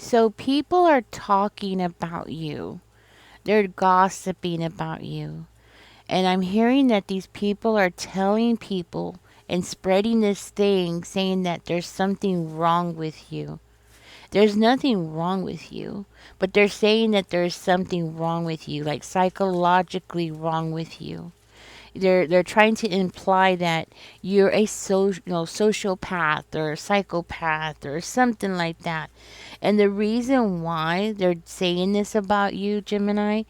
So people are talking about you. They're gossiping about you. And I'm hearing that these people are telling people and spreading this thing saying that there's something wrong with you. There's nothing wrong with you, but they're saying that there's something wrong with you, like psychologically wrong with you. They're trying to imply that you're a sociopath or a psychopath or something like that. And the reason why they're saying this about you, Gemini,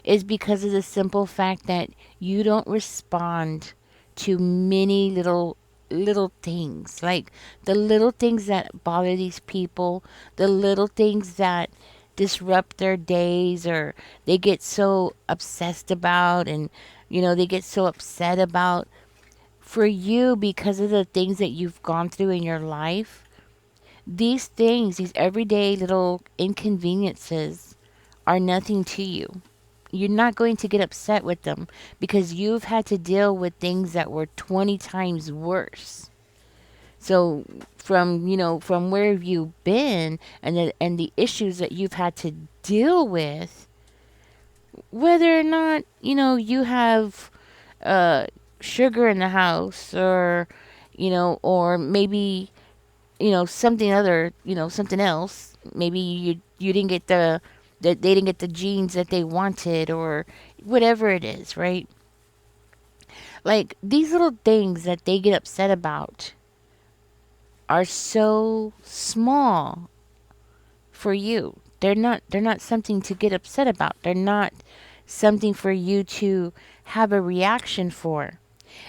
is because of the simple fact that you don't respond to many little things, like the little things that bother these people, the little things that disrupt their days, or they get so obsessed about, and they get so upset about. For you, because of the things that you've gone through in your life, these things, these everyday little inconveniences, are nothing to you. You're not going to get upset with them because you've had to deal with things that were 20 times worse. So from where you've been, and the issues that you've had to deal with, whether or not you have uh sugar in the house, or maybe something else. Maybe you didn't get that they didn't get the genes that they wanted, or whatever it is, right? Like, these little things that they get upset about are so small for you. They're not something to get upset about. They're not something for you to have a reaction for.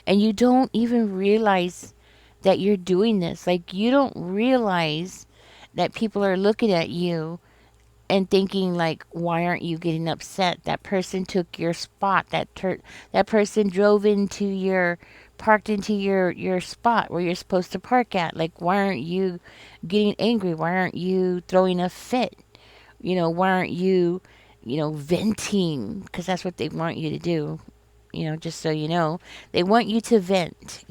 And you don't even realize that you're doing this. Like, you don't realize that people are looking at you and thinking, like, why aren't you getting upset? That person took your spot. That person drove into your parked into your spot where you're supposed to park at. Like, why aren't you getting angry? Why aren't you throwing a fit? Why aren't you venting? Because that's what they want you to do. Just so you know, they want you to vent.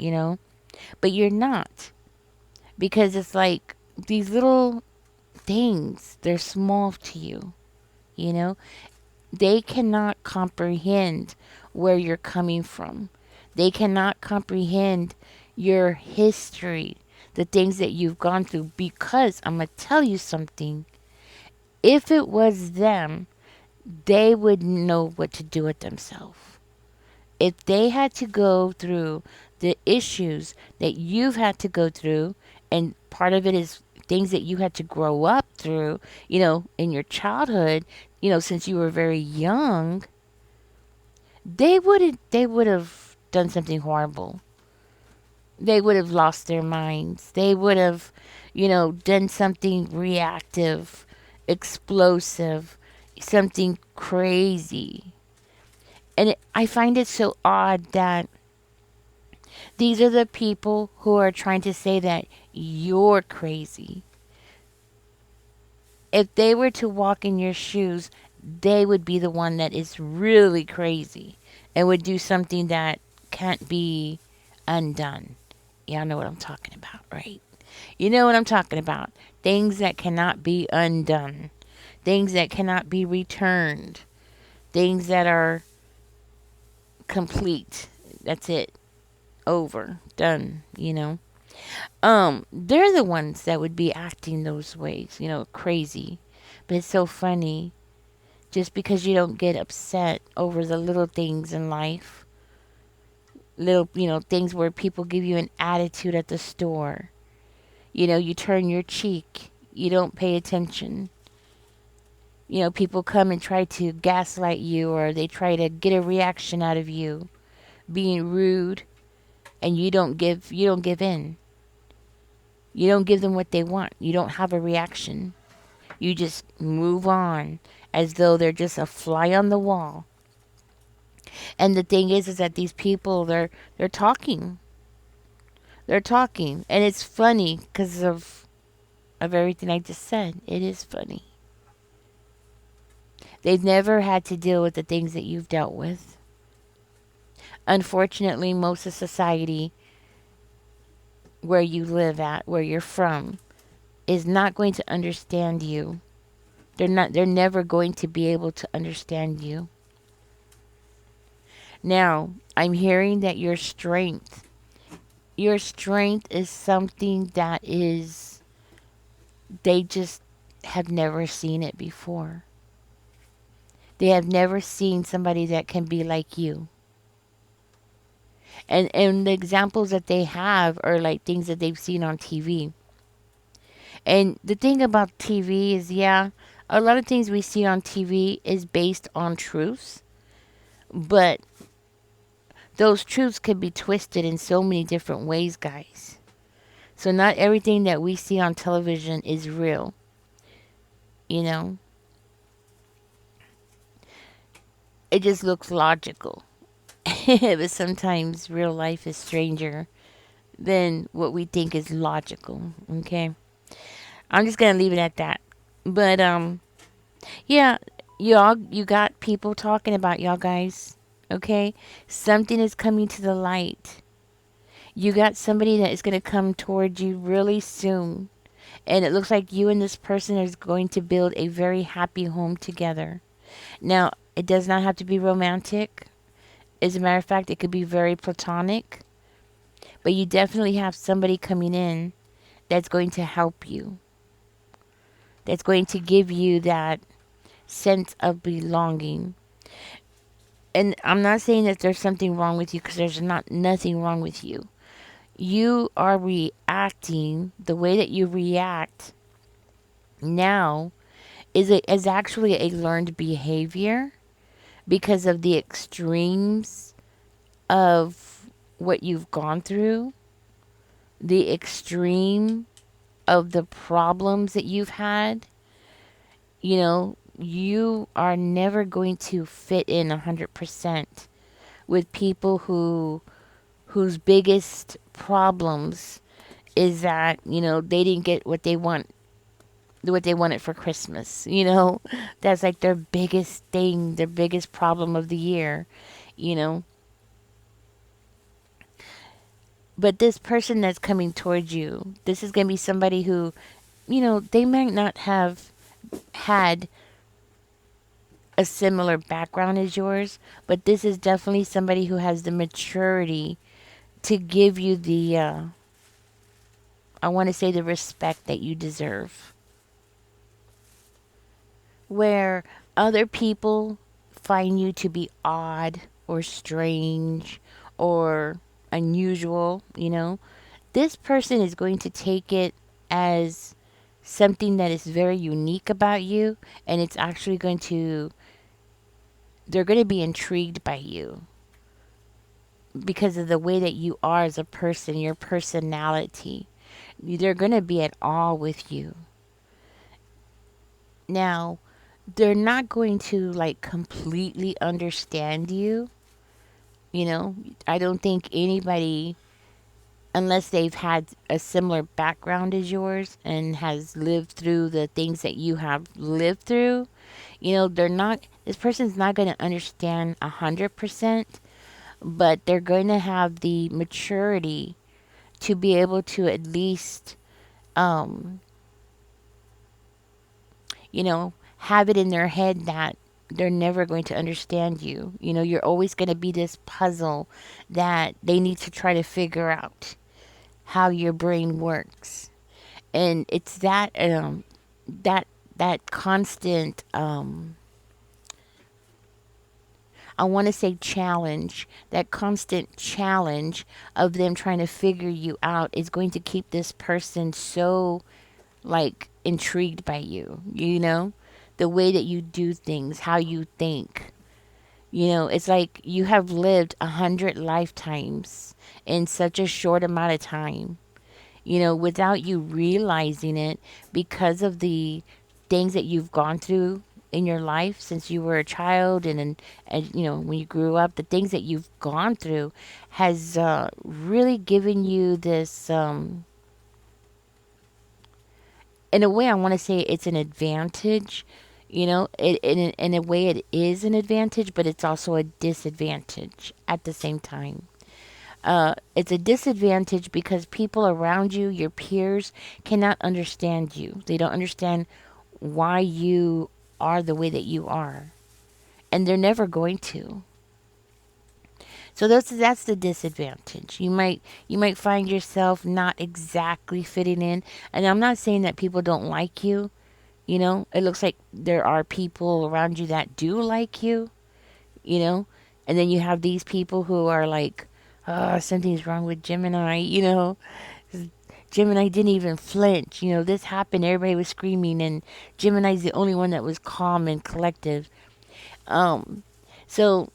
But you're not, because it's like these little things, they're small to you. you know they cannot comprehend where you're coming from. They cannot comprehend your history, the things that you've gone through, because I'm going to tell you something. If it was them, they would know what to do with themselves. If they had to go through the issues that you've had to go through, and part of it is things that you had to grow up through, in your childhood, since you were very young, they would have done something horrible. They would have lost their minds. They would have, done something reactive, explosive, something crazy. And I find it so odd that these are the people who are trying to say that you're crazy. If they were to walk in your shoes, they would be the one that is really crazy and would do something that can't be undone. Y'all know what I'm talking about, right? You know what I'm talking about. Things that cannot be undone, things that cannot be returned, things that are complete. That's it. Over. Done. They're the ones that would be acting those ways, crazy. But it's so funny. Just because you don't get upset over the little things in life, little, things where people give you an attitude at the store, you turn your cheek, you don't pay attention. People come and try to gaslight you, or they try to get a reaction out of you, being rude, and you don't give in. You don't give them what they want. You don't have a reaction. You just move on as though they're just a fly on the wall. And the thing is that these people, they're talking. They're talking, and it's funny because of everything I just said. It is funny. They've never had to deal with the things that you've dealt with. Unfortunately, most of society where you live at, where you're from, is not going to understand you. They're never going to be able to understand you. Now, I'm hearing that your strength is something that is, they just have never seen it before. They have never seen somebody that can be like you. And the examples that they have are like things that they've seen on TV. And the thing about TV is, yeah, a lot of things we see on TV is based on truths, but those truths can be twisted in so many different ways, guys. So not everything that we see on television is real, you know? It just looks logical. But sometimes real life is stranger than what we think is logical, okay? I'm just going to leave it at that. But yeah, you got people talking about y'all guys, okay? Something is coming to the light. You got somebody that is going to come towards you really soon. And it looks like you and this person is going to build a very happy home together. Now, it does not have to be romantic. As a matter of fact, it could be very platonic. But you definitely have somebody coming in that's going to help you, that's going to give you that sense of belonging. And I'm not saying that there's something wrong with you, because there's not nothing wrong with you. You are reacting the way that you react now is actually a learned behavior because of the extremes of what you've gone through, the extreme of the problems that you've had. You know, you are never going to fit in 100% with people whose biggest problems is that, they didn't get what they wanted for Christmas. That's like their biggest thing, their biggest problem of the year, you know. But this person that's coming towards you, this is going to be somebody who, they might not have had a similar background as yours, but this is definitely somebody who has the maturity to give you the, I want to say, the respect that you deserve. Where other people find you to be odd or strange or unusual, this person is going to take it as something that is very unique about you, and it's actually they're going to be intrigued by you because of the way that you are as a person, your personality. They're going to be at awe with you. Now, they're not going to like completely understand you. I don't think anybody, unless they've had a similar background as yours and has lived through the things that you have lived through, this person's not going to understand 100%, but they're going to have the maturity to be able to at least, um, have it in their head that they're never going to understand you. You're always going to be this puzzle that they need to try to figure out how your brain works. And it's that that constant, I want to say challenge, that constant challenge of them trying to figure you out is going to keep this person so like intrigued by you, the way that you do things, how you think. It's like you have lived 100 lifetimes in such a short amount of time, without you realizing it, because of the things that you've gone through in your life since you were a child, and when you grew up, the things that you've gone through has really given you this, in a way, I want to say it's an advantage. In a way, it is an advantage, but it's also a disadvantage at the same time. It's a disadvantage because people around you, your peers, cannot understand you. They don't understand why you are the way that you are. And they're never going to. So that's the disadvantage. You might find yourself not exactly fitting in. And I'm not saying that people don't like you. You know, it looks like there are people around you that do like you, you know? And then you have these people who are like, oh, something's wrong with Gemini, you know? Gemini didn't even flinch. You know, this happened, everybody was screaming, and Gemini's the only one that was calm and collective. Um, so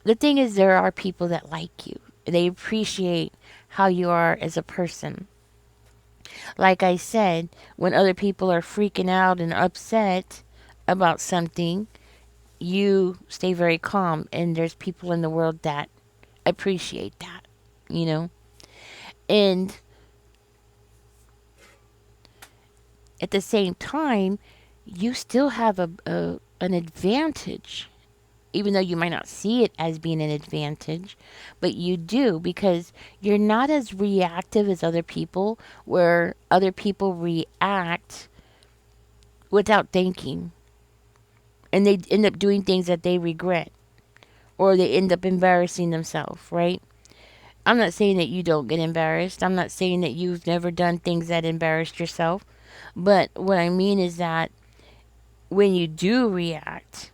the thing is, there are people that like you. They appreciate how you are as a person. Like I said, when other people are freaking out and upset about something, you stay very calm, and there's people in the world that appreciate that, you know? And at the same time, you still have a an advantage, even though you might not see it as being an advantage, but you do because you're not as reactive as other people, where other people react without thinking and they end up doing things that they regret or they end up embarrassing themselves, right? I'm not saying that you don't get embarrassed. I'm not saying that you've never done things that embarrassed yourself. But what I mean is that when you do react,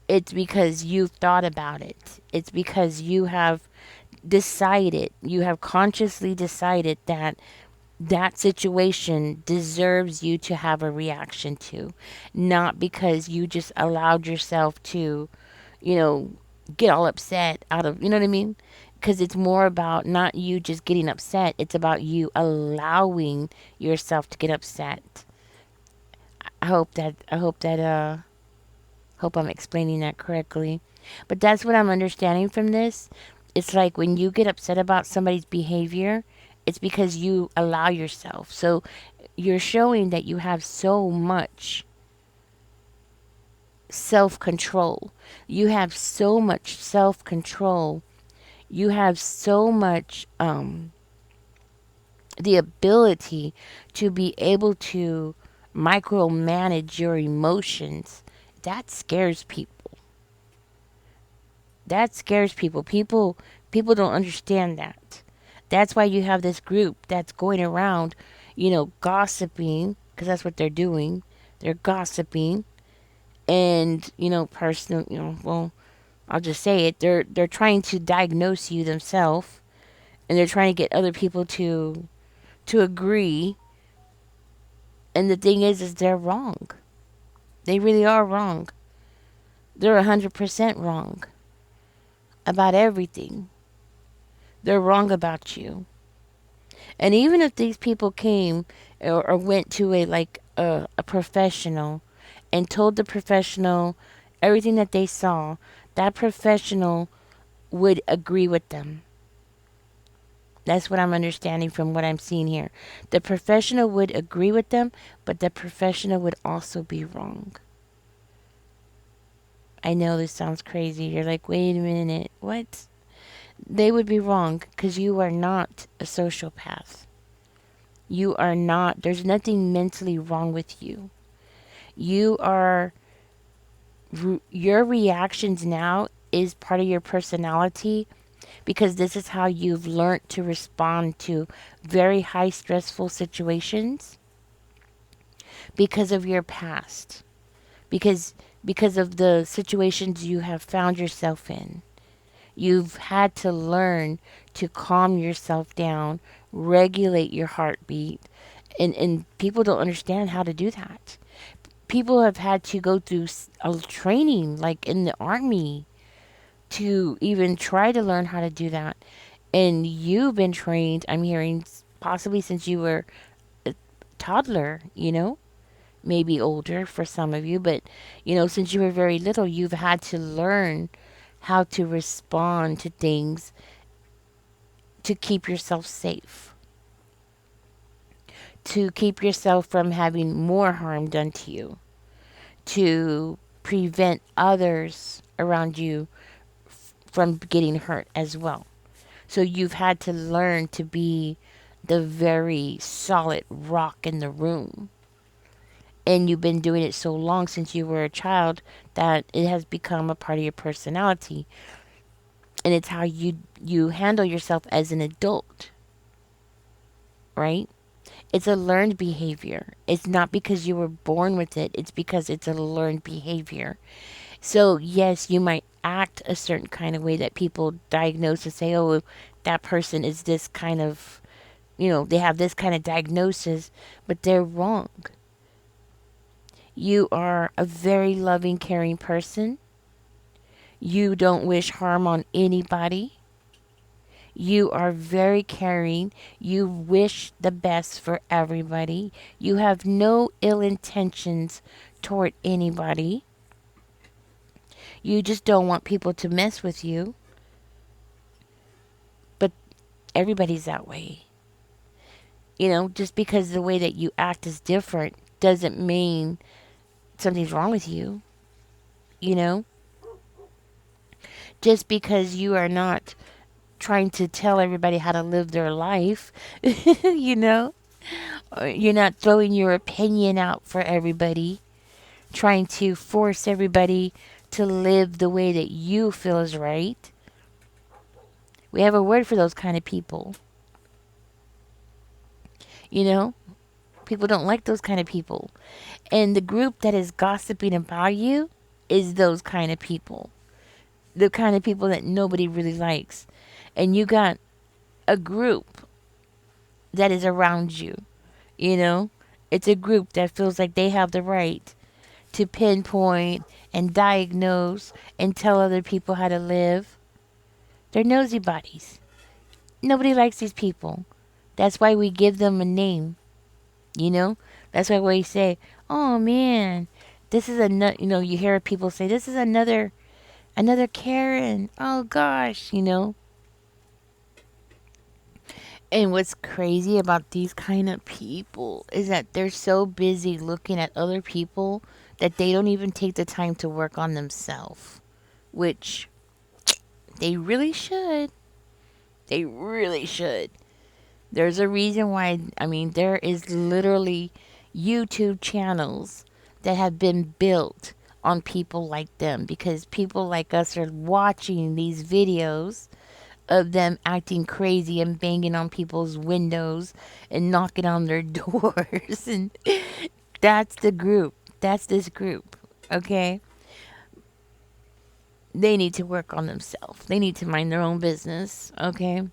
it's because you've thought about it. It's because you have decided, you have consciously decided that that situation deserves you to have a reaction to, not because you just allowed yourself to, you know, get all upset out of, you know what I mean? Because it's more about not you just getting upset, it's about you allowing yourself to get upset. I hope I'm explaining that correctly. But that's what I'm understanding from this. It's like when you get upset about somebody's behavior, it's because you allow yourself. So you're showing that you have so much self control. You have so much self control. You have so much the ability to be able to micromanage your emotions. That scares people. That scares people. People don't understand that. That's why you have this group that's going around, you know, gossiping because that's what they're doing. They're gossiping and, you know, personal, you know, well, I'll just say it. They're trying to diagnose you themselves and they're trying to get other people to agree. And the thing is they're wrong. They really are wrong. They're 100% wrong about everything. They're wrong about you. And even if these people came or went to a professional and told the professional everything that they saw, that professional would agree with them. That's what I'm understanding from what I'm seeing here. The professional would agree with them, but the professional would also be wrong. I know this sounds crazy. You're like, wait a minute, what? They would be wrong because you are not a sociopath. You are not, there's nothing mentally wrong with you. You are, your reactions now is part of your personality because this is how you've learned to respond to very high stressful situations because of your past. Because of the situations you have found yourself in. You've had to learn to calm yourself down, regulate your heartbeat, and people don't understand how to do that. People have had to go through a training, like in the army, to even try to learn how to do that. And you've been trained, I'm hearing, possibly since you were a toddler, you know? Maybe older for some of you, but you know, since you were very little, you've had to learn how to respond to things to keep yourself safe, to keep yourself from having more harm done to you, to prevent others around you from getting hurt as well. So you've had to learn to be the very solid rock in the room. and you've been doing it so long since you were a child that it has become a part of your personality, and it's how you handle yourself as an adult, right? It's a learned behavior. It's not because you were born with it, it's because it's a learned behavior. So yes, you might act a certain kind of way that people diagnose and say, oh, that person is this kind of, they have this kind of diagnosis, but they're wrong. You are a very loving, caring person. You don't wish harm on anybody. You are very caring. You wish the best for everybody. You have no ill intentions toward anybody. You just don't want people to mess with you. But everybody's that way. Just because the way that you act is different doesn't mean something's wrong with you. You know, just because you are not trying to tell everybody how to live their life, you know, or you're not throwing your opinion out for everybody, trying to force everybody to live the way that you feel is right. We have a word for those kind of people. You know, people don't like those kind of people. And the group that is gossiping about you is those kind of people. The kind of people that nobody really likes. And you got a group that is around you, you know? It's a group that feels like they have the right to pinpoint and diagnose and tell other people how to live. They're nosy bodies. Nobody likes these people. That's why we give them a name, you know? That's why we say, oh man, this is another, you hear people say, this is another Karen. Oh gosh, And what's crazy about these kind of people is that they're so busy looking at other people that they don't even take the time to work on themselves, which they really should. They really should. There's a reason why, there is literally YouTube channels that have been built on people like them because people like us are watching these videos of them acting crazy and banging on people's windows and knocking on their doors. And that's the group. That's this group. Okay? They need to work on themselves. They need to mind their own business. Okay?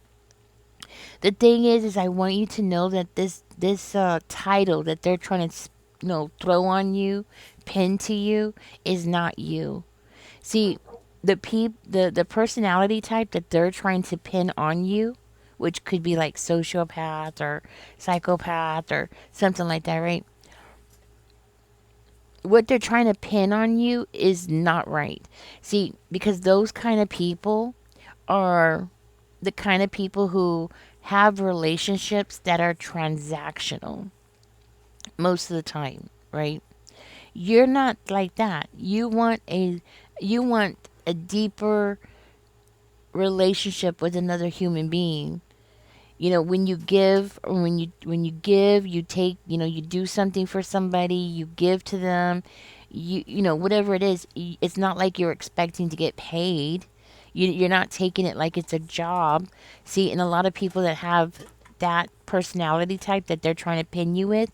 The thing is I want you to know that this title that they're trying to throw on you, pin to you, is not you. See, the personality type that they're trying to pin on you, which could be like sociopath or psychopath or something like that, right? What they're trying to pin on you is not right. See, because those kind of people are the kind of people who have relationships that are transactional most of the time, right? You're not like that. You want a deeper relationship with another human being. When you give, or when you give, you take, you do something for somebody, you give to them, whatever it is, it's not like you're expecting to get paid. You're not taking it like it's a job. See, and a lot of people that have that personality type that they're trying to pin you with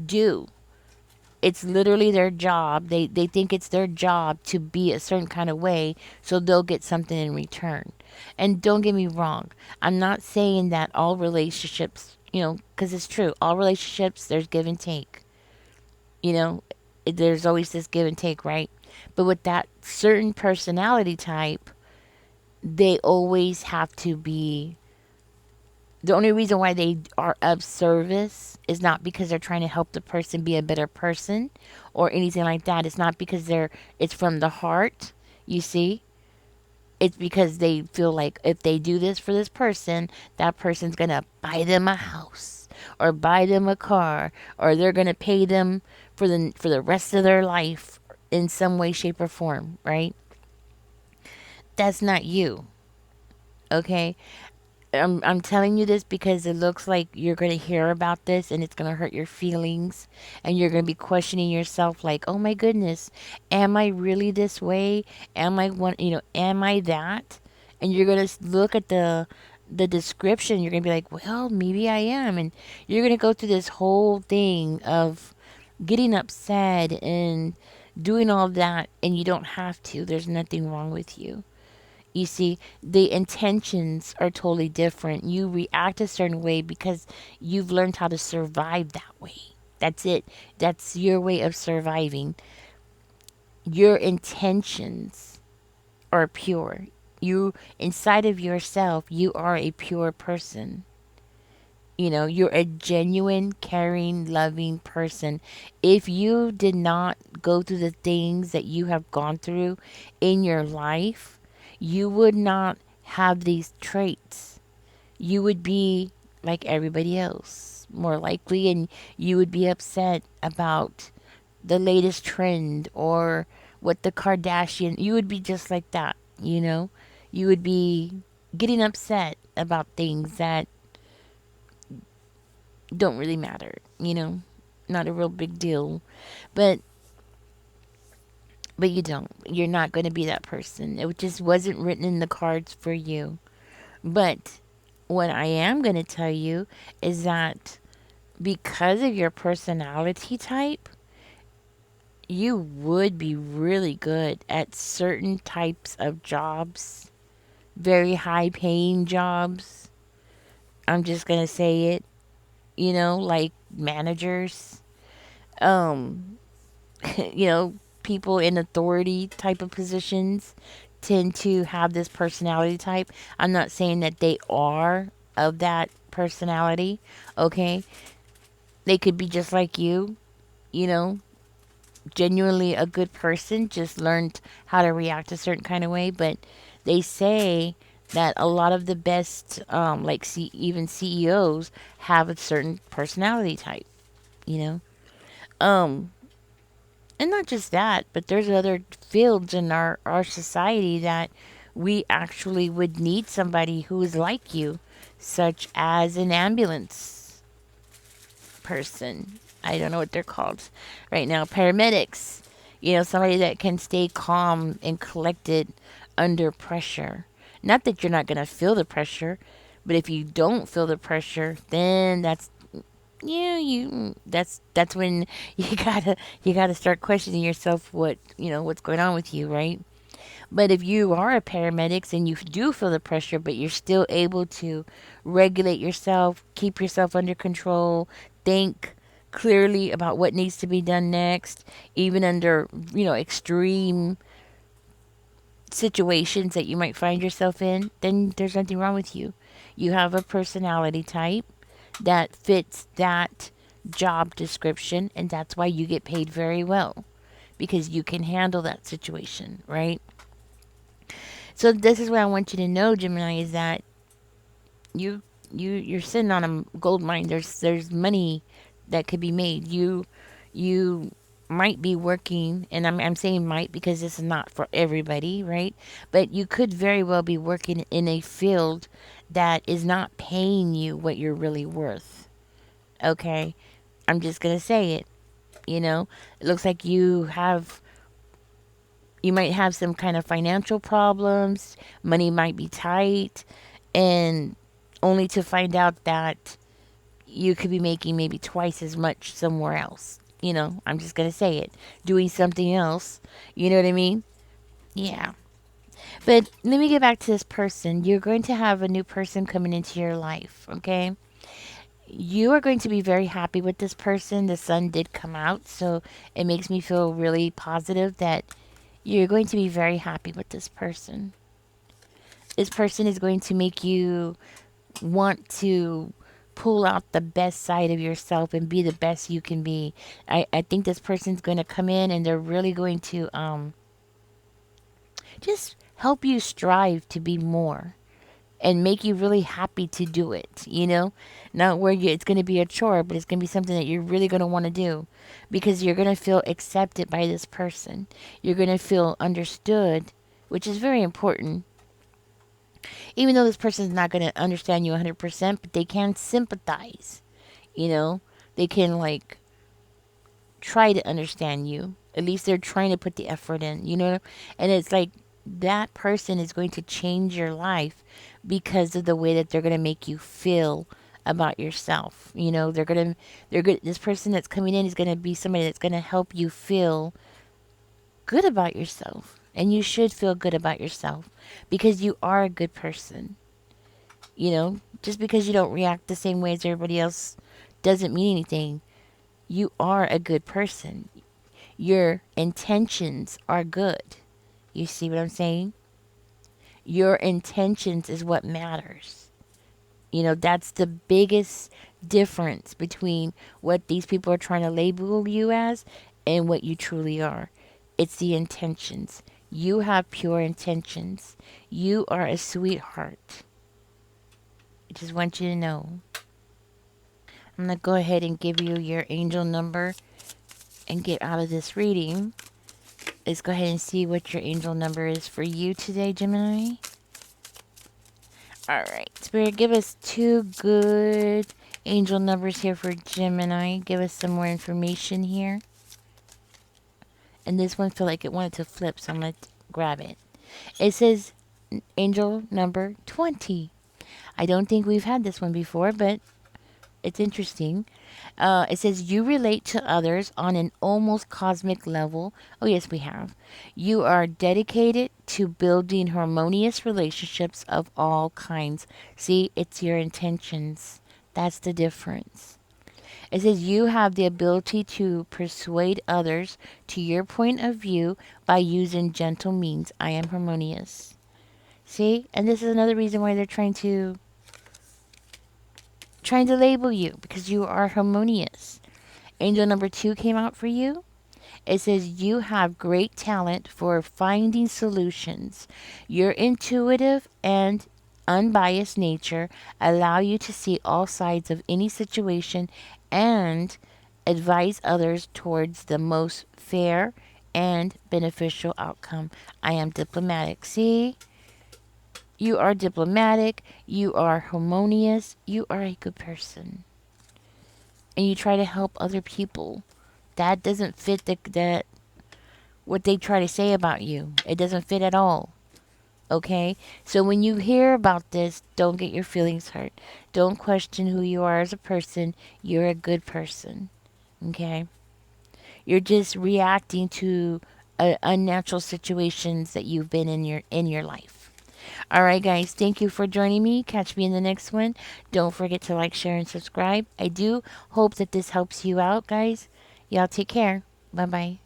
do. It's literally their job. They think it's their job to be a certain kind of way, so they'll get something in return. And don't get me wrong, I'm not saying that all relationships, because it's true, all relationships, there's give and take. You know, there's always this give and take, right? But with that certain personality type, they always have to be. The only reason why they are of service is not because they're trying to help the person be a better person or anything like that. It's not because it's from the heart, you see. It's because they feel like if they do this for this person, that person's going to buy them a house or buy them a car, or they're going to pay them for the rest of their life in some way, shape, or form, right? That's not you. Okay? I'm telling you this because it looks like you're going to hear about this and it's going to hurt your feelings, and you're going to be questioning yourself like, "Oh my goodness, am I really this way? Am I one, am I that?" And you're going to look at the description, you're going to be like, "Well, maybe I am." And you're going to go through this whole thing of getting upset and doing all that, and you don't have to. There's nothing wrong with you. You see, the intentions are totally different. You react a certain way because you've learned how to survive that way. That's it. That's your way of surviving. Your intentions are pure. You, inside of yourself, you are a pure person. You're a genuine, caring, loving person. If you did not go through the things that you have gone through in your life, you would not have these traits. You would be like everybody else, more likely, and you would be upset about the latest trend or what the Kardashian, you would be just like that. You would be getting upset about things that don't really matter. Not a real big deal. But you don't. You're not going to be that person. It just wasn't written in the cards for you. But what I am going to tell you is that because of your personality type, you would be really good at certain types of jobs, very high paying jobs. I'm just going to say it, like managers. Um, you know, people in authority type of positions tend to have this personality type. I'm not saying that they are of that personality, okay? They could be just like you know, genuinely a good person, just learned how to react a certain kind of way. But they say that a lot of the best, like even CEOs, have a certain personality type, you know? Um, And not just that, but there's other fields in our society that we actually would need somebody who is like you, such as an ambulance person. I don't know what they're called right now. Paramedics. Somebody that can stay calm and collected under pressure. Not that you're not going to feel the pressure, but if you don't feel the pressure, then that's when you gotta start questioning yourself, what's going on with you, right? But if you are a paramedic and you do feel the pressure, but you're still able to regulate yourself, keep yourself under control, think clearly about what needs to be done next, even under extreme situations that you might find yourself in, then there's nothing wrong with you. You have a personality type that fits that job description, and that's why you get paid very well, because you can handle that situation, right? So this is what I want you to know, Gemini, is that you you're sitting on a gold mine. There's money that could be made. You might be working, and I'm saying might because this is not for everybody, right? But you could very well be working in a field that is not paying you what you're really worth. Okay, I'm just gonna say it. It looks like you might have some kind of financial problems. Money might be tight, and only to find out that you could be making maybe twice as much somewhere else. I'm just gonna say it, doing something else. You know what I mean? Yeah. But let me get back to this person. You're going to have a new person coming into your life, okay? You are going to be very happy with this person. The sun did come out, so it makes me feel really positive that you're going to be very happy with this person. This person is going to make you want to pull out the best side of yourself and be the best you can be. I think this person's going to come in and they're really going to just help you strive to be more and make you really happy to do it. Not where it's going to be a chore, but it's going to be something that you're really going to want to do, because you're going to feel accepted by this person. You're going to feel understood, which is very important. Even though this person's not going to understand you 100%, but they can sympathize. You know, they can like try to understand you. At least they're trying to put the effort in, you know? And it's like that person is going to change your life because of the way that they're going to make you feel about yourself. You know, they're good. This person that's coming in is going to be somebody that's going to help you feel good about yourself. And you should feel good about yourself because you are a good person. You know, just because you don't react the same way as everybody else doesn't mean anything. You are a good person. Your intentions are good. You see what I'm saying? Your intentions is what matters. You know, that's the biggest difference between what these people are trying to label you as and what you truly are. It's the intentions. You have pure intentions. You are a sweetheart. I just want you to know. I'm going to go ahead and give you your angel number and get out of this reading. Let's go ahead and see what your angel number is for you today, Gemini. All right, Spirit, give us two good angel numbers here for Gemini. Give us some more information here. And this one felt like it wanted to flip, so I'm going to grab it. It says angel number 20. I don't think we've had this one before, but it's interesting. It says you relate to others on an almost cosmic level. Oh, yes, we have. You are dedicated to building harmonious relationships of all kinds. See, it's your intentions. That's the difference. It says you have the ability to persuade others to your point of view by using gentle means. I am harmonious. See, and this is another reason why they're trying to label you because you are harmonious. Angel number 2 came out for you. It says you have great talent for finding solutions. Your intuitive and unbiased nature allow you to see all sides of any situation and advise others towards the most fair and beneficial outcome. I am diplomatic. See? You are diplomatic. You are harmonious. You are a good person. And you try to help other people. That doesn't fit that what they try to say about you. It doesn't fit at all. Okay? So when you hear about this, don't get your feelings hurt. Don't question who you are as a person. You're a good person. Okay? You're just reacting to unnatural situations that you've been in your life. All right, guys, thank you for joining me. Catch me in the next one. Don't forget to like, share, and subscribe. I do hope that this helps you out, guys. Y'all take care. Bye bye.